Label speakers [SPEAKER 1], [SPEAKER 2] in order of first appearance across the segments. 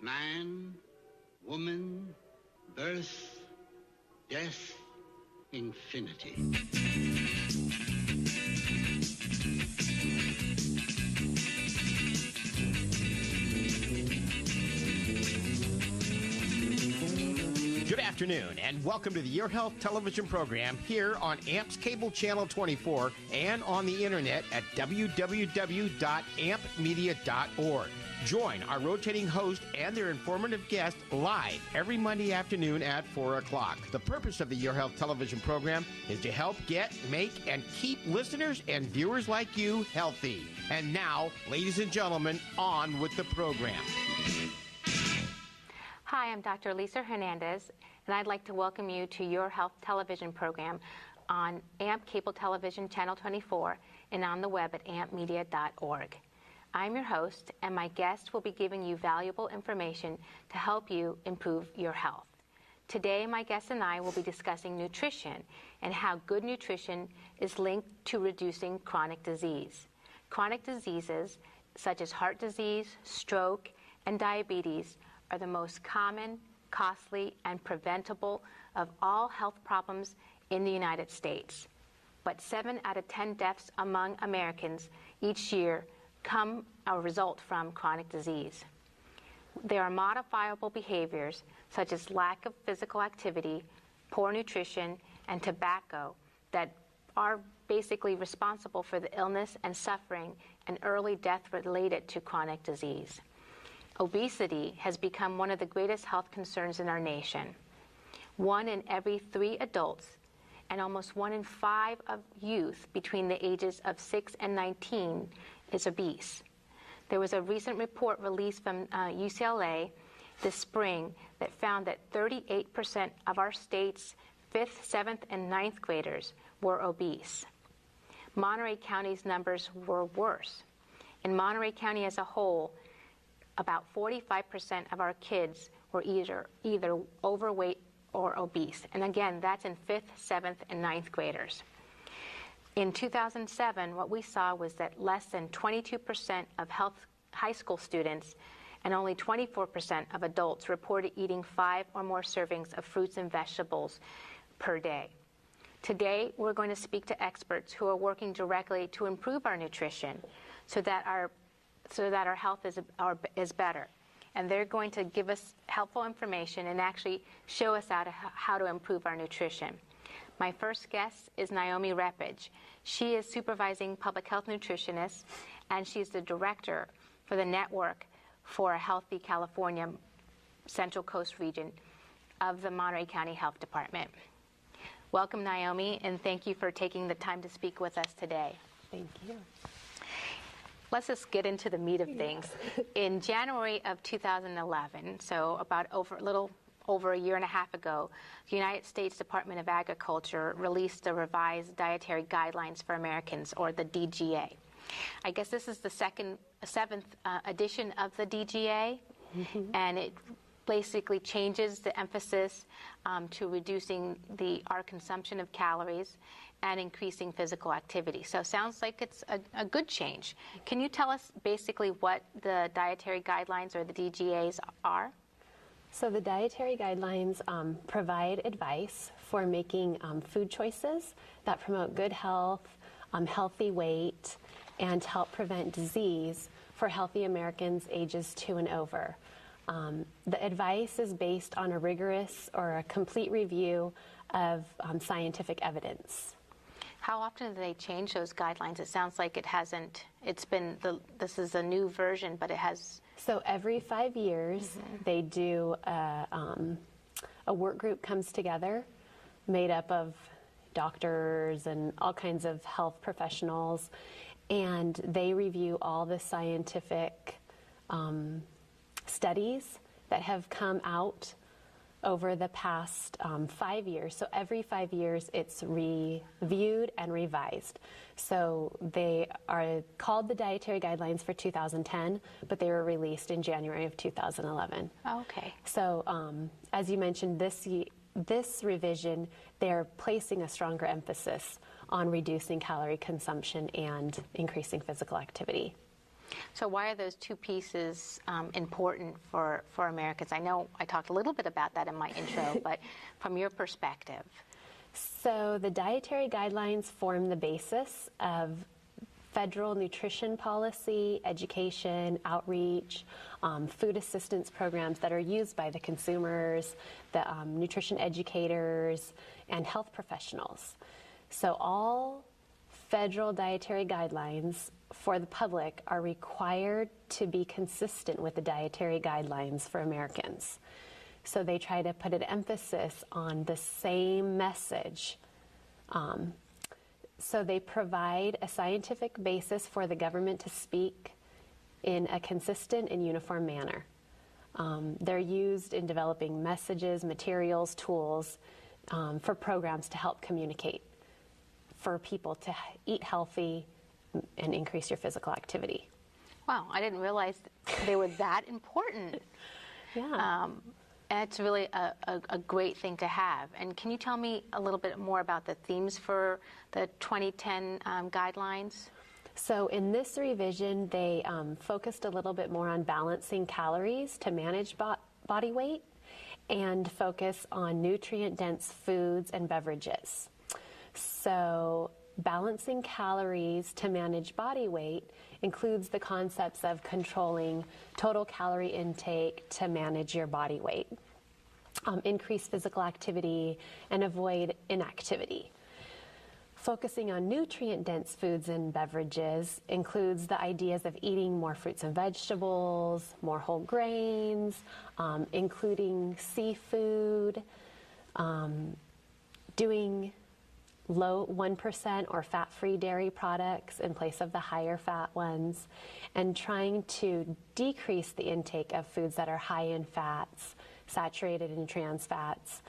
[SPEAKER 1] Man, woman, birth, death, infinity.
[SPEAKER 2] Good afternoon, and welcome to the Your Health television program here on AMP's Cable Channel 24 and on the internet at www.ampmedia.org. Join our rotating host and their informative guest live every Monday afternoon at 4 o'clock. The purpose of the Your Health television program is to help get, make, and keep listeners and viewers like you healthy. And now, ladies and gentlemen, on with the program.
[SPEAKER 3] Hi, I'm Dr. Lisa Hernandez, and I'd like to welcome you to Your Health television program on AMP Cable Television Channel 24 and on the web at ampmedia.org. I'm your host, and my guest will be giving you valuable information to help you improve your health. Today, my guest and I will be discussing nutrition and how good nutrition is linked to reducing chronic disease. Chronic diseases such as heart disease, stroke, and diabetes are the most common, costly, and preventable of all health problems in the United States. But 7 out of 10 deaths among Americans each year come or result from chronic disease. There are modifiable behaviors such as lack of physical activity, poor nutrition, and tobacco that are basically responsible for the illness and suffering and early death related to chronic disease. Obesity has become one of the greatest health concerns in our nation. 1 in every 3 adults and almost 1 in 5 of youth between the ages of 6 and 19 is obese. There was a recent report released from UCLA this spring that found that 38% of our state's 5th, 7th, and 9th graders were obese. Monterey County's numbers were worse. In Monterey County as a whole, about 45% of our kids were either overweight or obese. And again, that's in 5th, 7th, and 9th graders. In 2007, what we saw was that less than 22% of high school students and only 24% of adults reported eating 5 or more servings of fruits and vegetables per day. Today, we're going to speak to experts who are working directly to improve our nutrition so that our health is better. And they're going to give us helpful information and actually show us how to improve our nutrition. My first guest is Naiomi Hrepich. She is Supervising Public Health Nutritionist, and she's the Director for the Network for a Healthy California Central Coast region of the Monterey County Health Department. Welcome, Naiomi, and thank you for taking the time to speak with us today.
[SPEAKER 4] Thank you.
[SPEAKER 3] Let's just get into the meat of things. In January of 2011, so a little over a year and a half ago, the United States Department of Agriculture released the revised dietary guidelines for Americans, or the DGA. I guess this is the 7th edition of the DGA, and it basically changes the emphasis to reducing our consumption of calories and increasing physical activity. So it sounds like it's a good change. Can you tell us basically what the dietary guidelines or the DGAs are?
[SPEAKER 4] So the dietary guidelines provide advice for making food choices that promote good health, healthy weight, and help prevent disease for healthy Americans ages 2 and over. The advice is based on a rigorous or a complete review of scientific evidence.
[SPEAKER 3] How often do they change those guidelines? It sounds like this is a new version, but it has...
[SPEAKER 4] So every 5 years, they do a work group comes together made up of doctors and all kinds of health professionals, and they review all the scientific studies that have come out over the past 5 years. So every 5 years it's reviewed and revised. So they are called the Dietary Guidelines for 2010, but they were released in January of 2011.
[SPEAKER 3] Oh, okay.
[SPEAKER 4] So as you mentioned, this revision, they're placing a stronger emphasis on reducing calorie consumption and increasing physical activity.
[SPEAKER 3] So why are those two pieces important for Americans? I know I talked a little bit about that in my intro, but from your perspective.
[SPEAKER 4] So the dietary guidelines form the basis of federal nutrition policy, education, outreach, food assistance programs that are used by the consumers, the nutrition educators, and health professionals. So all federal dietary guidelines for the public are required to be consistent with the dietary guidelines for Americans. So they try to put an emphasis on the same message. So they provide a scientific basis for the government to speak in a consistent and uniform manner. They're used in developing messages, materials, tools for programs to help communicate, for people to eat healthy and increase your physical activity.
[SPEAKER 3] Wow, I didn't realize they were that important.
[SPEAKER 4] Yeah.
[SPEAKER 3] And it's really a great thing to have. And can you tell me a little bit more about the themes for the 2010 guidelines?
[SPEAKER 4] So in this revision, they focused a little bit more on balancing calories to manage body weight and focus on nutrient-dense foods and beverages. So balancing calories to manage body weight includes the concepts of controlling total calorie intake to manage your body weight, increase physical activity, and avoid inactivity. Focusing on nutrient-dense foods and beverages includes the ideas of eating more fruits and vegetables, more whole grains, including seafood, doing low 1% or fat-free dairy products in place of the higher fat ones, and trying to decrease the intake of foods that are high in fats, saturated in trans fats,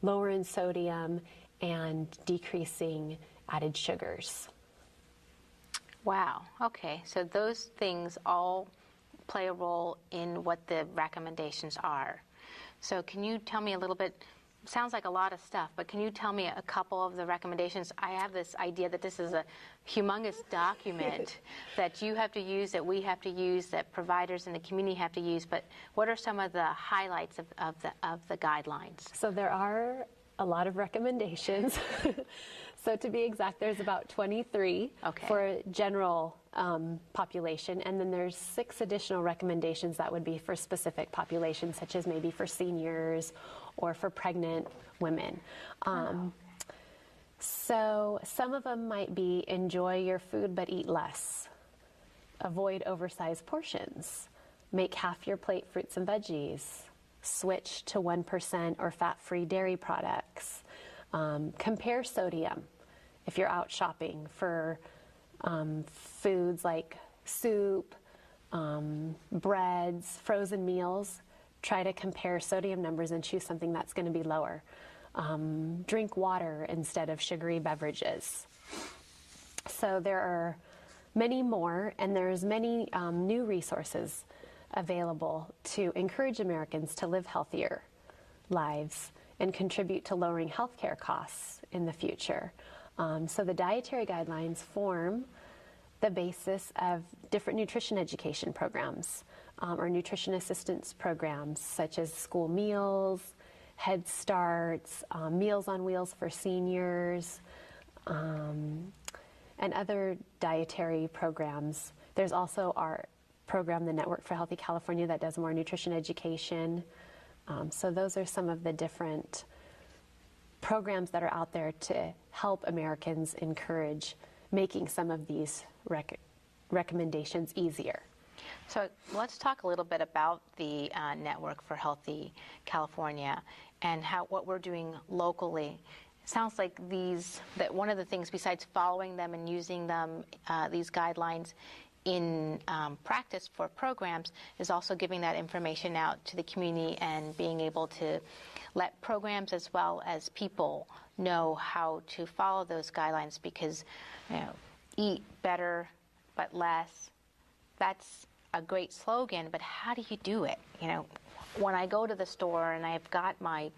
[SPEAKER 4] lower in sodium, and decreasing added sugars.
[SPEAKER 3] Wow, okay, so those things all play a role in what the recommendations are. So can you tell me a little bit? Sounds like a lot of stuff, but can you tell me a couple of the recommendations? I have this idea that this is a humongous document that you have to use, that we have to use, that providers in the community have to use, but what are some of the highlights of the guidelines?
[SPEAKER 4] So there are a lot of recommendations. So to be exact, there's about 23 for general population, and then there's 6 additional recommendations that would be for specific populations, such as maybe for seniors or for pregnant women. So some of them might be enjoy your food but eat less, avoid oversized portions, make half your plate fruits and veggies, switch to 1% or fat-free dairy products, compare sodium if you're out shopping for foods like soup, breads, frozen meals. Try to compare sodium numbers and choose something that's going to be lower. Drink water instead of sugary beverages. So there are many more, and there's many new resources available to encourage Americans to live healthier lives and contribute to lowering healthcare costs in the future. So the dietary guidelines form the basis of different nutrition education programs or nutrition assistance programs, such as school meals, Head Starts, Meals on Wheels for seniors, and other dietary programs. There's also our program, the Network for Healthy California, that does more nutrition education. So those are some of the different programs that are out there to help Americans encourage making some of these recommendations easier.
[SPEAKER 3] So let's talk a little bit about the Network for Healthy California and what we're doing locally. It sounds like that one of the things, besides following them and using them, these guidelines in practice for programs, is also giving that information out to the community and being able to let programs as well as people know how to follow those guidelines, because eat better but less, that's a great slogan, but how do you do it? When I go to the store and I've got my,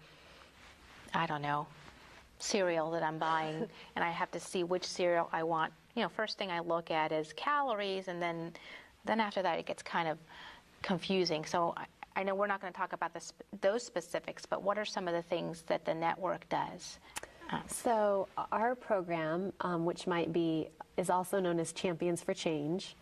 [SPEAKER 3] cereal that I'm buying, and I have to see which cereal I want, first thing I look at is calories, and then Then after that, it gets kind of confusing. So I know we're not going to talk about those specifics, but what are some of the things that the network does?
[SPEAKER 4] So our program, which is also known as Champions for Change,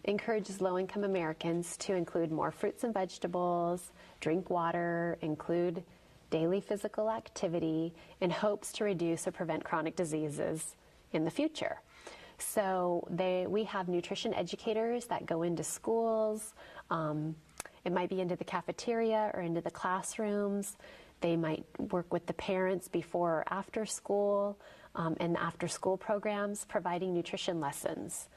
[SPEAKER 4] encourages low-income Americans to include more fruits and vegetables, drink water, include daily physical activity, in hopes to reduce or prevent chronic diseases in the future. So we have nutrition educators that go into schools. It might be into the cafeteria or into the classrooms. They might work with the parents before or after school, and after school programs, providing nutrition lessons,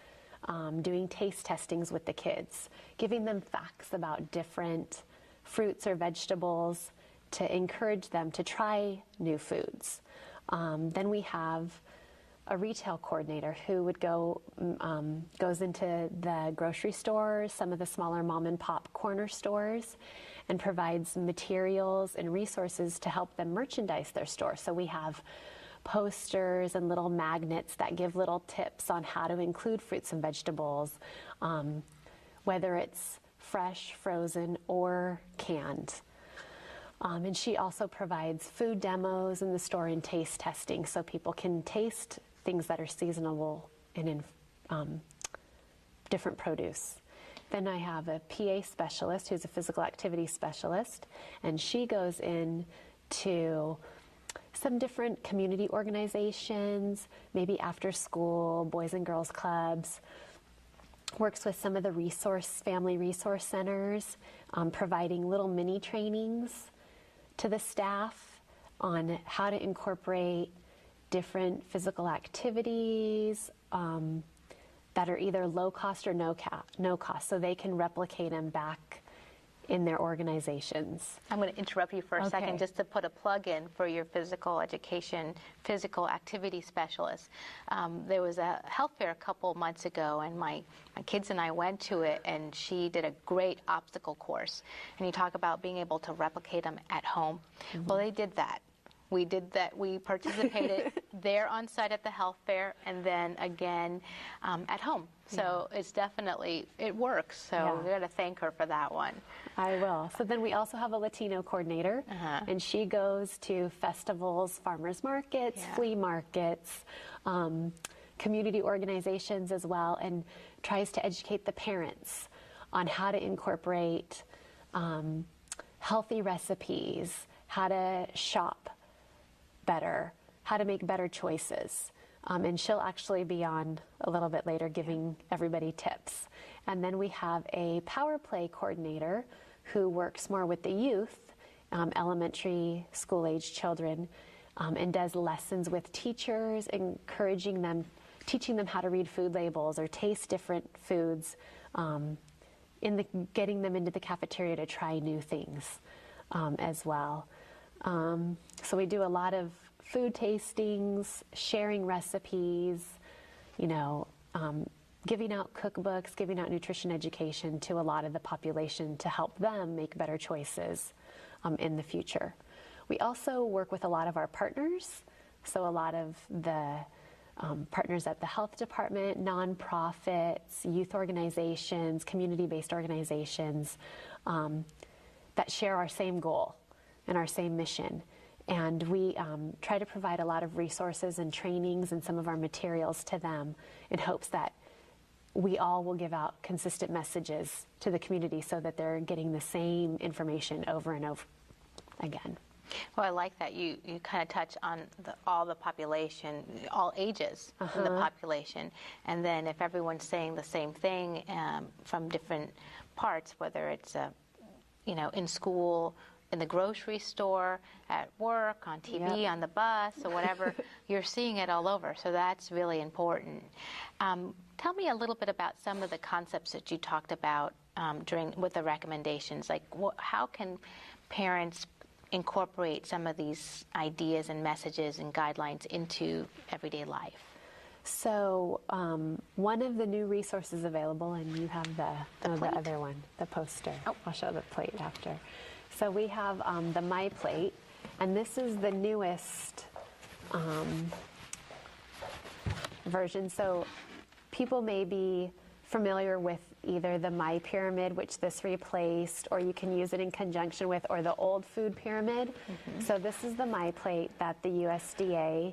[SPEAKER 4] doing taste testings with the kids, giving them facts about different fruits or vegetables to encourage them to try new foods. Then we have a retail coordinator who would goes into the grocery stores, some of the smaller mom and pop corner stores, and provides materials and resources to help them merchandise their store. So we have posters and little magnets that give little tips on how to include fruits and vegetables, whether it's fresh, frozen, or canned. And she also provides food demos in the store and taste testing so people can taste things that are seasonable and in different produce. Then I have a PA specialist who's a physical activity specialist, and she goes in to some different community organizations, maybe after school, boys and girls clubs, works with some of the family resource centers, providing little mini trainings to the staff on how to incorporate different physical activities that are either low cost or no cost, so they can replicate them back in their organizations.
[SPEAKER 3] I'm going to interrupt you for a second just to put a plug in for your physical education, physical activity specialist. There was a health fair a couple months ago, and my kids and I went to it, and she did a great obstacle course. And you talk about being able to replicate them at home. Mm-hmm. Well, they did that. We did that. We participated there on site at the health fair, and then again at home. So it's definitely, it works. So we got to thank her for that one.
[SPEAKER 4] I will. So then we also have a Latino coordinator, and she goes to festivals, farmers markets, flea markets, community organizations as well, and tries to educate the parents on how to incorporate healthy recipes, how to shop better, how to make better choices. And she'll actually be on a little bit later giving everybody tips. And then we have a power play coordinator who works more with the youth, elementary school age children, and does lessons with teachers, encouraging them, teaching them how to read food labels or taste different foods, getting them into the cafeteria to try new things as well. So we do a lot of food tastings, sharing recipes, giving out cookbooks, giving out nutrition education to a lot of the population to help them make better choices in the future. We also work with a lot of our partners, so a lot of the partners at the health department, nonprofits, youth organizations, community-based organizations that share our same goal and our same mission. And we try to provide a lot of resources and trainings and some of our materials to them in hopes that we all will give out consistent messages to the community so that they're getting the same information over and over again.
[SPEAKER 3] Well, I like that you kind of touch on all the population, all ages in the population. And then if everyone's saying the same thing from different parts, whether it's in school, in the grocery store, at work, on TV, on the bus, or whatever, you're seeing it all over. So that's really important. Tell me a little bit about some of the concepts that you talked about with the recommendations. Like, how can parents incorporate some of these ideas and messages and guidelines into everyday life?
[SPEAKER 4] So one of the new resources available, and you have the other one, the poster. Oh. I'll show the plate after. So we have the My Plate, and this is the newest version. So people may be familiar with either the My Pyramid, which this replaced, or you can use it in conjunction with, or the old food pyramid. So this is the My Plate that the USDA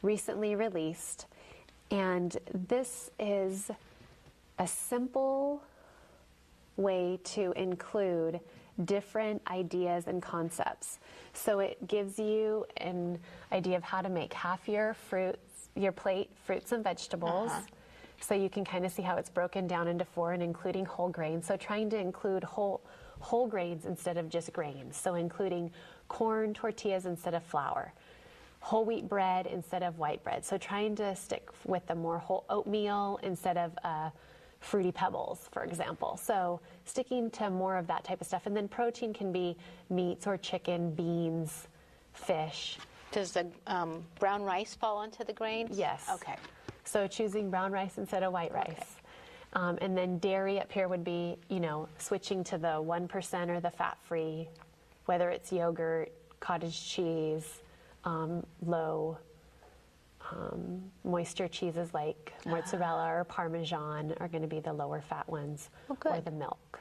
[SPEAKER 4] recently released. And this is a simple way to include different ideas and concepts. So it gives you an idea of how to make half your plate fruits and vegetables. So you can kind of see how it's broken down into 4 and including whole grains. So trying to include whole grains instead of just grains. So including corn tortillas instead of flour, whole wheat bread instead of white bread. So trying to stick with the more whole oatmeal instead of Fruity Pebbles, for example. So sticking to more of that type of stuff. And then protein can be meats or chicken, beans, fish.
[SPEAKER 3] Does the brown rice fall into the grains?
[SPEAKER 4] Yes.
[SPEAKER 3] Okay.
[SPEAKER 4] So choosing brown rice instead of white rice. And then dairy up here would be, switching to the 1% or the fat-free, whether it's yogurt, cottage cheese, low moisture cheeses like mozzarella or Parmesan are going to be the lower fat ones, or the milk.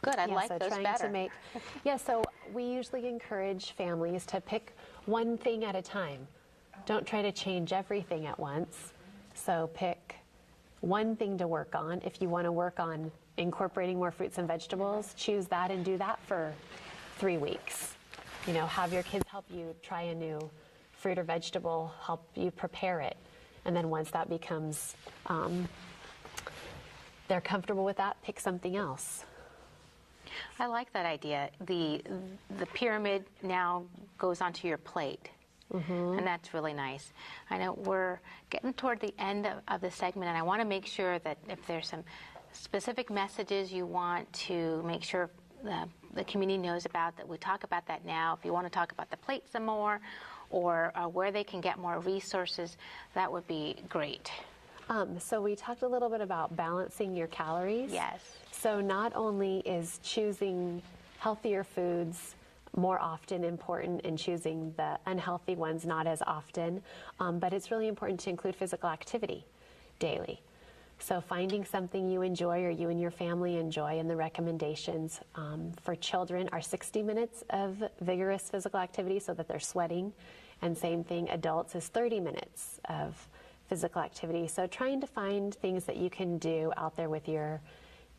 [SPEAKER 3] Good, I like
[SPEAKER 4] so
[SPEAKER 3] those
[SPEAKER 4] trying
[SPEAKER 3] better.
[SPEAKER 4] To make, so we usually encourage families to pick one thing at a time. Don't try to change everything at once. So pick one thing to work on. If you want to work on incorporating more fruits and vegetables, choose that and do that for 3 weeks. Have your kids help you try a new fruit or vegetable, help you prepare it. And then once that becomes, they're comfortable with that, pick something else.
[SPEAKER 3] I like that idea. The pyramid now goes onto your plate. And that's really nice. I know we're getting toward the end of the segment, and I want to make sure that if there's some specific messages you want to make sure the community knows about, that we talk about that now. If you want to talk about the plate some more, or where they can get more resources, that would be great.
[SPEAKER 4] So we talked a little bit about balancing your calories.
[SPEAKER 3] Yes.
[SPEAKER 4] So not only is choosing healthier foods more often important and choosing the unhealthy ones not as often, but it's really important to include physical activity daily. So finding something you enjoy or you and your family enjoy, and the recommendations for children are 60 minutes of vigorous physical activity so that they're sweating, and same thing, adults is 30 minutes of physical activity. So trying to find things that you can do out there with your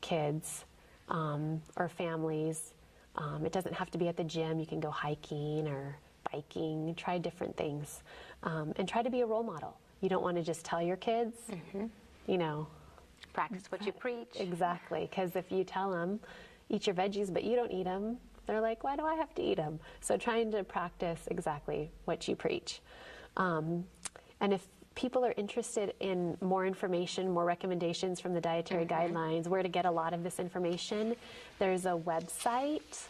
[SPEAKER 4] kids or families. It doesn't have to be at the gym. You can go hiking or biking, try different things, and try to be a role model. You don't want to just tell your kids,
[SPEAKER 3] Practice what you preach.
[SPEAKER 4] Exactly, because if you tell them, eat your veggies, but you don't eat them, they're like, why do I have to eat them? So trying to practice exactly what you preach. And if people are interested in more information, more recommendations from the dietary guidelines, where to get a lot of this information, there's a website,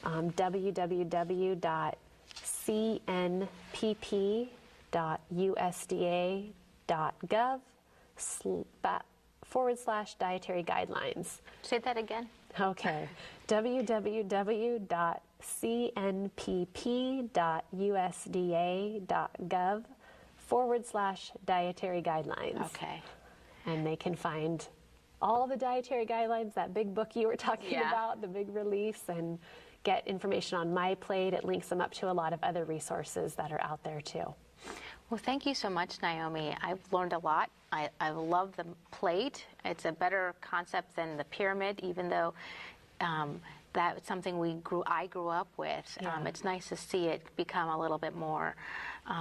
[SPEAKER 4] www.cnpp.usda.gov/dietary guidelines.
[SPEAKER 3] Say that again.
[SPEAKER 4] Okay. www.cnpp.usda.gov/dietary guidelines.
[SPEAKER 3] Okay.
[SPEAKER 4] And they can find all the dietary guidelines, that big book you were talking about, the big release, and get information on My Plate. It links them up to a lot of other resources that are out there too.
[SPEAKER 3] Well, thank you so much, Naiomi. I've learned a lot. I love the plate. It's a better concept than the pyramid, even though that's something I grew up with.
[SPEAKER 4] Yeah.
[SPEAKER 3] It's nice to see it become a little bit more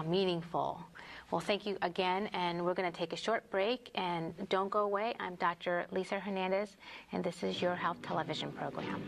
[SPEAKER 3] meaningful. Well, thank you again, and we're going to take a short break, and don't go away. I'm Dr. Lisa Hernandez, and this is Your Health Television Program.